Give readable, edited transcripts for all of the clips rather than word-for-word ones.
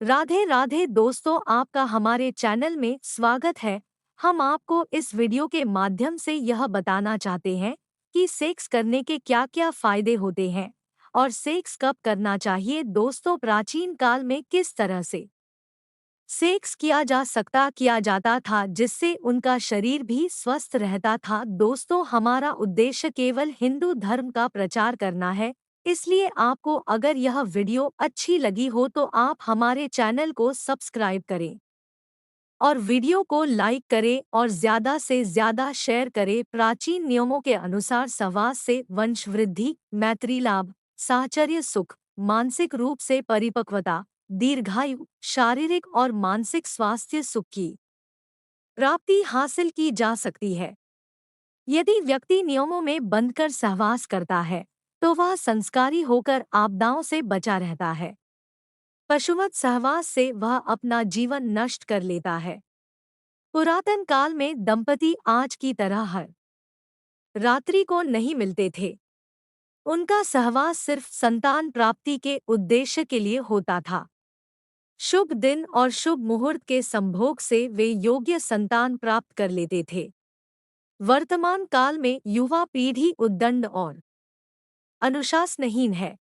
राधे राधे दोस्तों, आपका हमारे चैनल में स्वागत है। हम आपको इस वीडियो के माध्यम से यह बताना चाहते हैं कि सेक्स करने के क्या क्या फायदे होते हैं और सेक्स कब करना चाहिए। दोस्तों, प्राचीन काल में किस तरह से सेक्स किया जाता था जिससे उनका शरीर भी स्वस्थ रहता था। दोस्तों, हमारा उद्देश्य केवल हिंदू धर्म का प्रचार करना है, इसलिए आपको अगर यह वीडियो अच्छी लगी हो तो आप हमारे चैनल को सब्सक्राइब करें और वीडियो को लाइक करें और ज़्यादा से ज़्यादा शेयर करें। प्राचीन नियमों के अनुसार सहवास से वंशवृद्धि, मैत्री लाभ, साहचर्य सुख, मानसिक रूप से परिपक्वता, दीर्घायु, शारीरिक और मानसिक स्वास्थ्य सुख की प्राप्ति हासिल की जा सकती है। यदि व्यक्ति नियमों में बंधकर सहवास करता है तो वह संस्कारी होकर आपदाओं से बचा रहता है। पशुवत सहवास से वह अपना जीवन नष्ट कर लेता है। पुरातन काल में दंपति आज की तरह हर रात्रि को नहीं मिलते थे। उनका सहवास सिर्फ संतान प्राप्ति के उद्देश्य के लिए होता था। शुभ दिन और शुभ मुहूर्त के संभोग से वे योग्य संतान प्राप्त कर लेते थे। वर्तमान काल में युवा पीढ़ी उद्दंड और अनुशासनहीन है।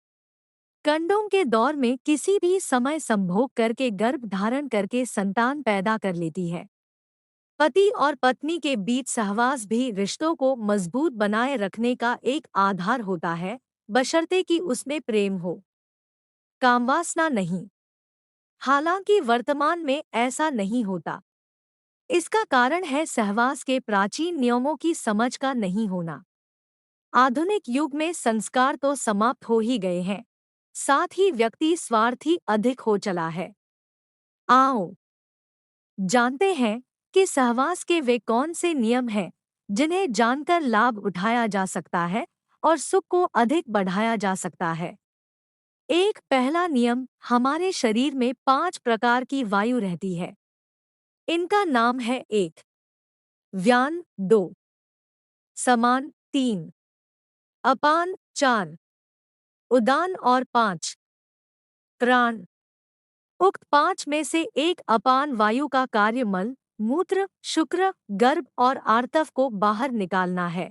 कंडोम के दौर में किसी भी समय संभोग करके गर्भ धारण करके संतान पैदा कर लेती है। पति और पत्नी के बीच सहवास भी रिश्तों को मजबूत बनाए रखने का एक आधार होता है, बशर्ते कि उसमें प्रेम हो, कामवासना नहीं। हालांकि वर्तमान में ऐसा नहीं होता। इसका कारण है सहवास के प्राचीन नियमों की समझ का नहीं होना। आधुनिक युग में संस्कार तो समाप्त हो ही गए हैं, साथ ही व्यक्ति स्वार्थी अधिक हो चला है। आओ जानते हैं कि सहवास के वे कौन से नियम हैं जिन्हें जानकर लाभ उठाया जा सकता है और सुख को अधिक बढ़ाया जा सकता है। एक पहला नियम, हमारे शरीर में 5 प्रकार की वायु रहती है। इनका नाम है 1 व्यान, 2 समान, 3 अपान, 4 उदान और 5 प्राण। उक्त 5 में से एक अपान वायु का कार्य मल, मूत्र, शुक्र, गर्भ और आर्तव को बाहर निकालना है।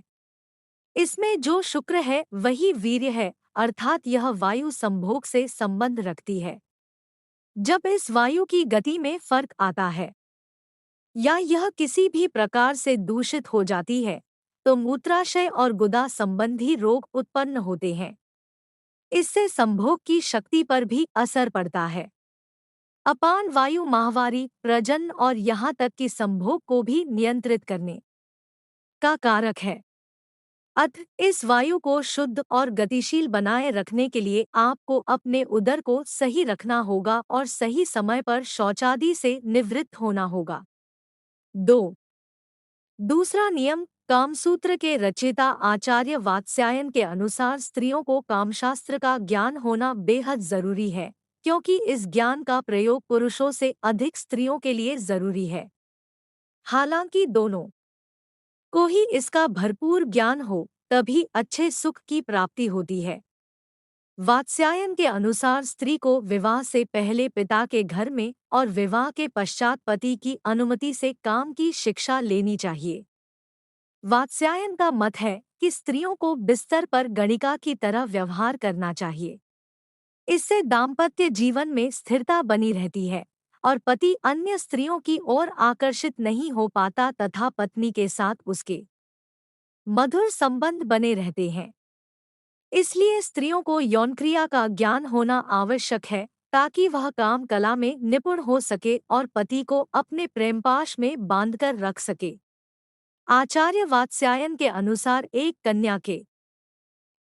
इसमें जो शुक्र है वही वीर्य है, अर्थात यह वायु संभोग से संबंध रखती है। जब इस वायु की गति में फर्क आता है या यह किसी भी प्रकार से दूषित हो जाती है तो मूत्राशय और गुदा संबंधी रोग उत्पन्न होते हैं। इससे संभोग की शक्ति पर भी असर पड़ता है। अपान वायु माहवारी, प्रजनन और यहाँ तक कि संभोग को भी नियंत्रित करने का कारक है। अतः इस वायु को शुद्ध और गतिशील बनाए रखने के लिए आपको अपने उदर को सही रखना होगा और सही समय पर शौचादि से निवृत्त होना होगा। 2 दूसरा नियम, कामसूत्र के रचयिता आचार्य वात्स्यायन के अनुसार स्त्रियों को कामशास्त्र का ज्ञान होना बेहद जरूरी है, क्योंकि इस ज्ञान का प्रयोग पुरुषों से अधिक स्त्रियों के लिए जरूरी है। हालांकि दोनों को ही इसका भरपूर ज्ञान हो तभी अच्छे सुख की प्राप्ति होती है। वात्स्यायन के अनुसार स्त्री को विवाह से पहले पिता के घर में और विवाह के पश्चात पति की अनुमति से काम की शिक्षा लेनी चाहिए। वात्स्यायन का मत है कि स्त्रियों को बिस्तर पर गणिका की तरह व्यवहार करना चाहिए। इससे दाम्पत्य जीवन में स्थिरता बनी रहती है और पति अन्य स्त्रियों की ओर आकर्षित नहीं हो पाता तथा पत्नी के साथ उसके मधुर संबंध बने रहते हैं। इसलिए स्त्रियों को यौनक्रिया का ज्ञान होना आवश्यक है ताकि वह काम कला में निपुण हो सके और पति को अपने प्रेमपाश में बांधकर रख सके। आचार्य वात्स्यायन के अनुसार एक कन्या के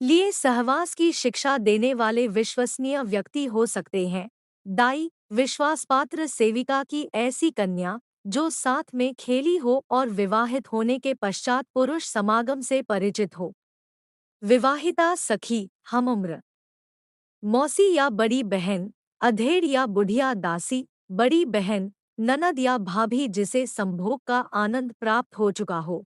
लिए सहवास की शिक्षा देने वाले विश्वसनीय व्यक्ति हो सकते हैं दाई, विश्वासपात्र सेविका की ऐसी कन्या जो साथ में खेली हो और विवाहित होने के पश्चात पुरुष समागम से परिचित हो। विवाहिता सखी, हमउम्र, मौसी या बड़ी बहन, अधेड़ या बुढ़िया दासी, बड़ी बहन, ननद या भाभी जिसे संभोग का आनंद प्राप्त हो चुका हो।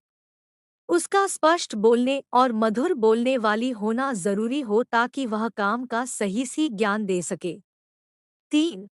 उसका स्पष्ट बोलने और मधुर बोलने वाली होना जरूरी हो ताकि वह काम का सही सी ज्ञान दे सके। 3